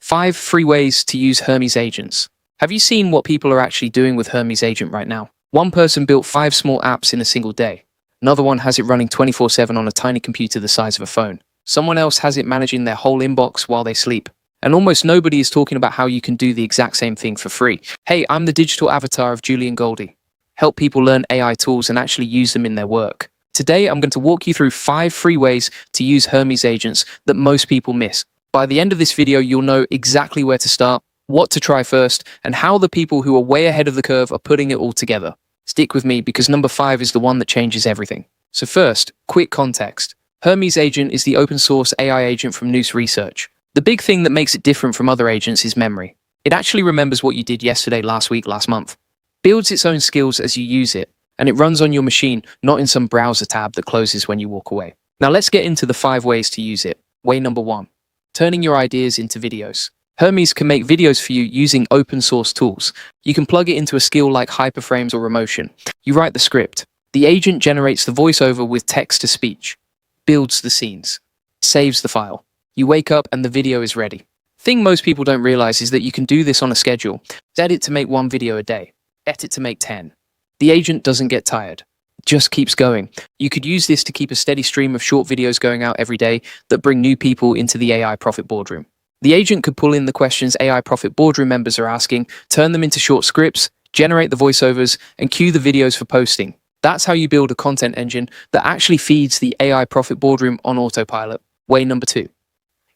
5 free ways to use Hermes agents. Have you seen what people are actually doing with Hermes Agent right now? One person built 5 small apps in a single day. Another one has it running 24/7 on a tiny computer the size of a phone. Someone else has it managing their whole inbox while they sleep. And almost nobody is talking about how you can do the exact same thing for free. Hey, I'm the digital avatar of Julian Goldie. Help people learn AI tools and actually use them in their work. Today, I'm going to walk you through 5 free ways to use Hermes agents that most people miss. By the end of this video, you'll know exactly where to start, what to try first, and how the people who are way ahead of the curve are putting it all together. Stick with me because number 5 is the one that changes everything. So first, quick context. Hermes Agent is the open source AI agent from Noose Research. The big thing that makes it different from other agents is memory. It actually remembers what you did yesterday, last week, last month. Builds its own skills as you use it, and it runs on your machine, not in some browser tab that closes when you walk away. Now let's get into the 5 ways to use it. Way number 1. Turning your ideas into videos. Hermes can make videos for you using open source tools. You can plug it into a skill like hyperframes or Remotion. You write the script. The agent generates the voiceover with text to speech, builds the scenes, saves the file. You wake up and the video is ready. Thing most people don't realize is that you can do this on a schedule. Edit to make 1 video a day. Edit to make 10. The agent doesn't get tired. It just keeps going. You could use this to keep a steady stream of short videos going out every day that bring new people into the AI Profit Boardroom. The agent could pull in the questions AI Profit Boardroom members are asking, turn them into short scripts, generate the voiceovers, and cue the videos for posting. That's how you build a content engine that actually feeds the AI Profit Boardroom on autopilot. Way number 2.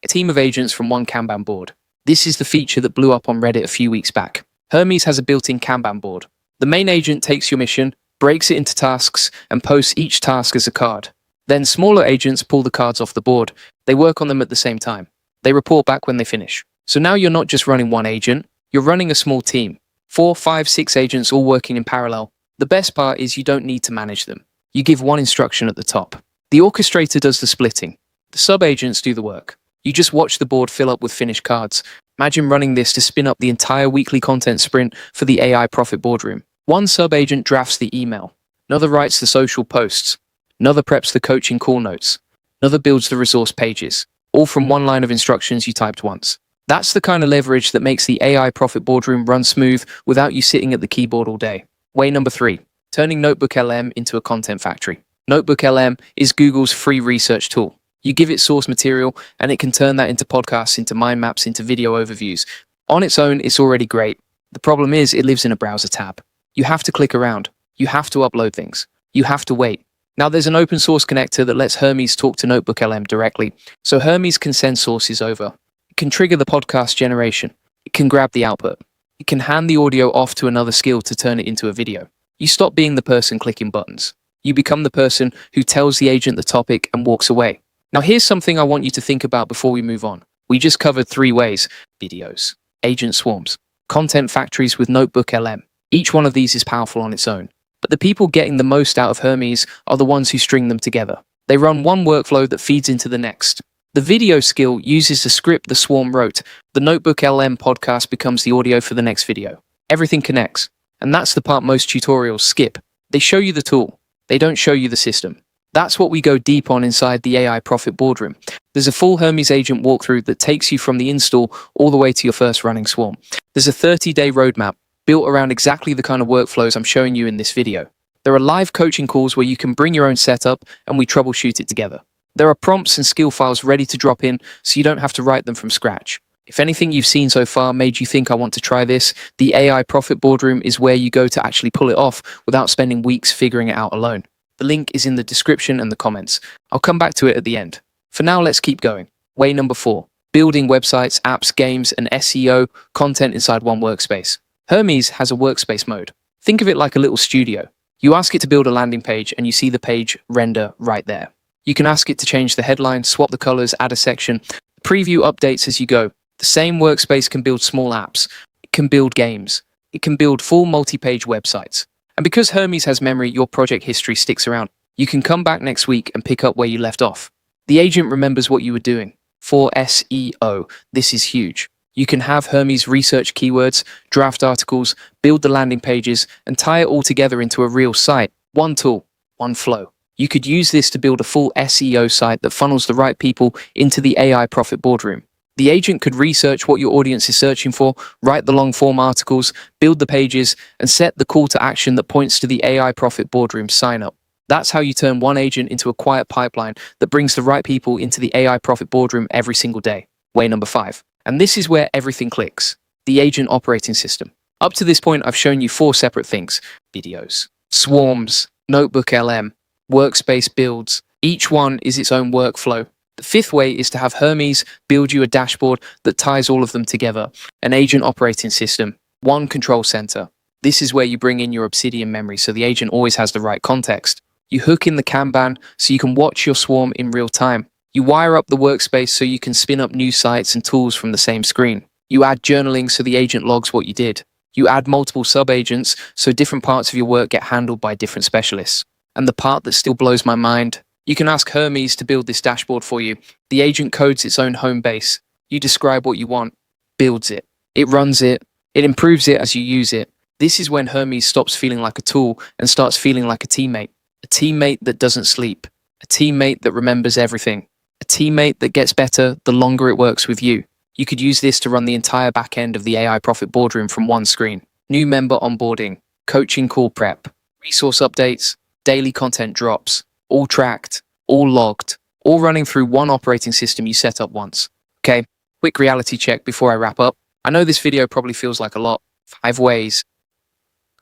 A team of agents from one Kanban board. This is the feature that blew up on Reddit a few weeks back. Hermes has a built-in Kanban board. The main agent takes your mission, breaks it into tasks, and posts each task as a card. Then smaller agents pull the cards off the board. They work on them at the same time. They report back when they finish. So now you're not just running one agent, you're running a small team. 4, 5, 6 agents all working in parallel. The best part is you don't need to manage them. You give one instruction at the top. The orchestrator does the splitting. The sub-agents do the work. You just watch the board fill up with finished cards. Imagine running this to spin up the entire weekly content sprint for the AI Profit Boardroom. One sub-agent drafts the email. Another writes the social posts. Another preps the coaching call notes. Another builds the resource pages. All from one line of instructions you typed once. That's the kind of leverage that makes the AI Profit Boardroom run smooth without you sitting at the keyboard all day. Way number 3. Turning Notebook LM into a content factory. Notebook LM is Google's free research tool. You give it source material and it can turn that into podcasts, into mind maps, into video overviews. On its own, it's already great. The problem is it lives in a browser tab. You have to click around. You have to upload things. You have to wait. Now there's an open source connector that lets Hermes talk to Notebook LM directly. So Hermes can send sources over. It can trigger the podcast generation. It can grab the output. It can hand the audio off to another skill to turn it into a video. You stop being the person clicking buttons. You become the person who tells the agent the topic and walks away. Now here's something I want you to think about before we move on. We just covered 3 ways: videos, agent swarms, content factories with Notebook LM. Each one of these is powerful on its own. But the people getting the most out of Hermes are the ones who string them together. They run one workflow that feeds into the next. The video skill uses the script the swarm wrote. The Notebook LM podcast becomes the audio for the next video. Everything connects. And that's the part most tutorials skip. They show you the tool. They don't show you the system. That's what we go deep on inside the AI Profit Boardroom. There's a full Hermes Agent walkthrough that takes you from the install all the way to your first running swarm. There's a 30-day roadmap built around exactly the kind of workflows I'm showing you in this video. There are live coaching calls where you can bring your own setup and we troubleshoot it together. There are prompts and skill files ready to drop in so you don't have to write them from scratch. If anything you've seen so far made you think I want to try this, the AI Profit Boardroom is where you go to actually pull it off without spending weeks figuring it out alone. The link is in the description and the comments. I'll come back to it at the end. For now, let's keep going. Way number 4. Building websites, apps, games, and SEO content inside one workspace. Hermes has a workspace mode. Think of it like a little studio. You ask it to build a landing page and you see the page render right there. You can ask it to change the headline, swap the colors, add a section, preview updates as you go. The same workspace can build small apps. It can build games. It can build full multi-page websites. And because Hermes has memory, your project history sticks around. You can come back next week and pick up where you left off. The agent remembers what you were doing. For SEO, this is huge. You can have Hermes research keywords, draft articles, build the landing pages, and tie it all together into a real site. One tool, one flow. You could use this to build a full SEO site that funnels the right people into the AI Profit Boardroom. The agent could research what your audience is searching for, write the long-form articles, build the pages, and set the call to action that points to the AI Profit Boardroom sign-up. That's how you turn one agent into a quiet pipeline that brings the right people into the AI Profit Boardroom every single day. Way number 5. And this is where everything clicks. The agent operating system. Up to this point, I've shown you 4 separate things. Videos, swarms, notebook LM, workspace builds. Each one is its own workflow. The 5th way is to have Hermes build you a dashboard that ties all of them together. An agent operating system, one control center. This is where you bring in your Obsidian memory so the agent always has the right context. You hook in the Kanban so you can watch your swarm in real time. You wire up the workspace so you can spin up new sites and tools from the same screen. You add journaling so the agent logs what you did. You add multiple sub-agents so different parts of your work get handled by different specialists. And the part that still blows my mind, you can ask Hermes to build this dashboard for you. The agent codes its own home base. You describe what you want, builds it. It runs it. It improves it as you use it. This is when Hermes stops feeling like a tool and starts feeling like a teammate. A teammate that doesn't sleep. A teammate that remembers everything. A teammate that gets better the longer it works with you. You could use this to run the entire back end of the AI Profit Boardroom from one screen. New member onboarding, coaching call prep, resource updates, daily content drops, all tracked, all logged, all running through one operating system you set up once. Okay, quick reality check before I wrap up. I know this video probably feels like a lot. 5 ways.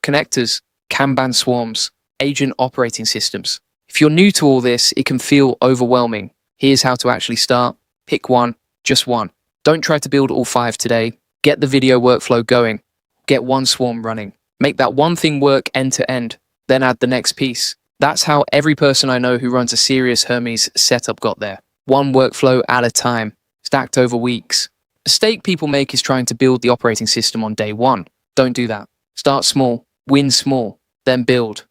Connectors, Kanban swarms, agent operating systems. If you're new to all this, it can feel overwhelming. Here's how to actually start. Pick one, just one. Don't try to build all 5 today. Get the video workflow going. Get one swarm running. Make that one thing work end to end. Then add the next piece. That's how every person I know who runs a serious Hermes setup got there. One workflow at a time, stacked over weeks. The mistake people make is trying to build the operating system on day one. Don't do that. Start small, win small, then build.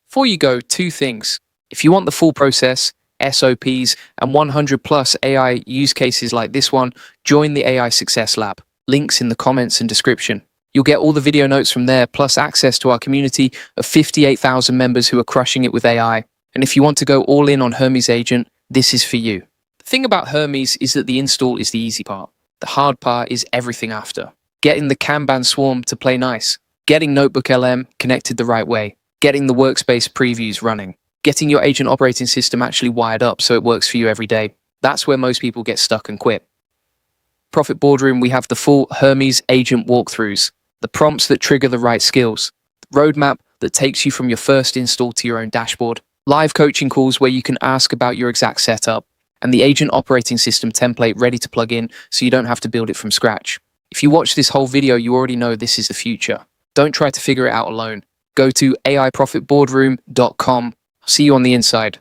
Before you go, 2 things. If you want the full process, SOPs, and 100 plus AI use cases like this one, join the AI Success Lab. Links in the comments and description. You'll get all the video notes from there, plus access to our community of 58,000 members who are crushing it with AI. And if you want to go all in on Hermes Agent, this is for you. The thing about Hermes is that the install is the easy part. The hard part is everything after. Getting the Kanban swarm to play nice. Getting Notebook LM connected the right way. Getting the workspace previews running. Getting your agent operating system actually wired up so it works for you every day. That's where most people get stuck and quit. Profit Boardroom, we have the full Hermes agent walkthroughs, the prompts that trigger the right skills, the roadmap that takes you from your first install to your own dashboard, live coaching calls where you can ask about your exact setup, and the agent operating system template ready to plug in so you don't have to build it from scratch. If you watch this whole video, you already know this is the future. Don't try to figure it out alone. Go to aiprofitboardroom.com. See you on the inside.